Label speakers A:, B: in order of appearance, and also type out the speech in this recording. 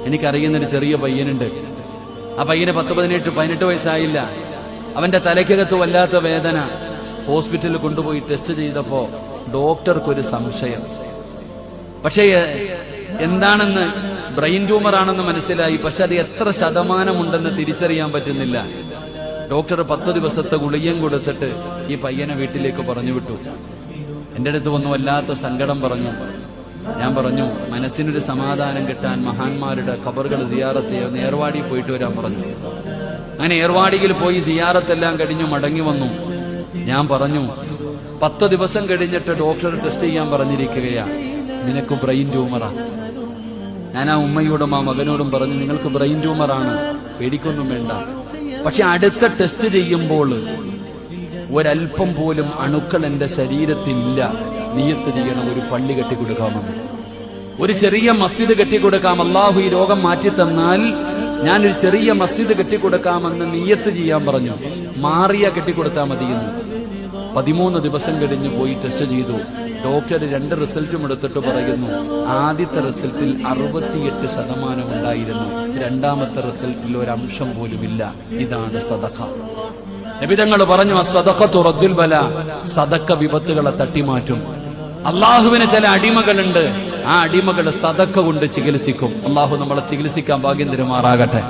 A: എനിക്കറിയുന്നൊരു ചെറിയ പയ്യനുണ്ട്. ആ പയ്യന് 18 വയസ്സായില്ല. അവന്റെ തലയ്ക്കകത്ത് വല്ലാത്ത വേദന. ഹോസ്പിറ്റലിൽ കൊണ്ടുപോയി ടെസ്റ്റ് ചെയ്തപ്പോ ഡോക്ടർക്കൊരു സംശയം. പക്ഷേ എന്താണെന്ന്, ബ്രെയിൻ ട്യൂമർ ആണെന്ന് മനസ്സിലായി. പക്ഷെ അത് എത്ര ശതമാനമുണ്ടെന്ന് തിരിച്ചറിയാൻ പറ്റുന്നില്ല. ഡോക്ടർ 10 ദിവസത്തെ ഗുളികയും കൊടുത്തിട്ട് ഈ പയ്യനെ വീട്ടിലേക്ക് പറഞ്ഞു വിട്ടു. എന്റെ അടുത്ത് വന്നു വല്ലാത്ത സങ്കടം പറഞ്ഞു. ഞാൻ പറഞ്ഞു, മനസ്സിനൊരു സമാധാനം കിട്ടാൻ മഹാന്മാരുടെ ഖബറുകൾ സിയാറത്ത് ചെയ്യാൻ ഏർവാടി പോയിട്ട് വരാൻ പറഞ്ഞു. അങ്ങനെ ഏർവാടിയിൽ പോയി സിയാറത്തെല്ലാം കഴിഞ്ഞു മടങ്ങി വന്നു. ഞാൻ പറഞ്ഞു, 10 ദിവസം കഴിഞ്ഞിട്ട് ഡോക്ടർ ടെസ്റ്റ് ചെയ്യാൻ പറഞ്ഞിരിക്കുകയാ, നിനക്ക് ബ്രെയിൻ ട്യൂമറാ. ഞാൻ ആ ഉമ്മയോടും ആ മകനോടും പറഞ്ഞു, നിങ്ങൾക്ക് ബ്രെയിൻ ട്യൂമറാണ്, പേടിക്കൊന്നും വേണ്ട. പക്ഷെ അടുത്ത ടെസ്റ്റ് ചെയ്യുമ്പോൾ ഒരൽപ്പം പോലും അണുക്കൾ എന്റെ ശരീരത്തിലില്ല. നിയത്ത് ചെയ്യണം, ഒരു പള്ളി കെട്ടിക്കൊടുക്കാമെന്ന്, ഒരു ചെറിയ മസ്ജിദ് കെട്ടിക്കൊടുക്കാം. അള്ളാഹു ഈ രോഗം മാറ്റിത്തന്നാൽ ഞാനൊരു ചെറിയ മസ്ജിദ് കെട്ടിക്കൊടുക്കാമെന്ന് നിയത്ത് ചെയ്യാൻ പറഞ്ഞു. മാറിയ കെട്ടിക്കൊടുത്താൽ മതിയെന്ന്. 13 ദിവസം കഴിഞ്ഞ് പോയി ടെസ്റ്റ് ചെയ്തു. ഡോക്ടർ 2 റിസൾട്ടും എടുത്തിട്ട് പറയുന്നു, ആദ്യത്തെ റിസൾട്ടിൽ 68% ഉണ്ടായിരുന്നു, രണ്ടാമത്തെ റിസൾട്ടിൽ ഒരു അംശം പോലുമില്ല. ഇതാണ് സദഖ. നബി തങ്ങൾ പറഞ്ഞു, അസ്സദഖത്തു റദ്ദുൽ ബല, സദഖ വിപത്തുകളെ തട്ടിമാറ്റും. അള്ളാഹുവിന് ചില അടിമകളുണ്ട്, ആ അടിമകൾ സദഖ കൊണ്ട് ചികിത്സിക്കും. അള്ളാഹു നമ്മളെ ചികിത്സിക്കാൻ ഭാഗ്യം തരുമാറാകട്ടെ.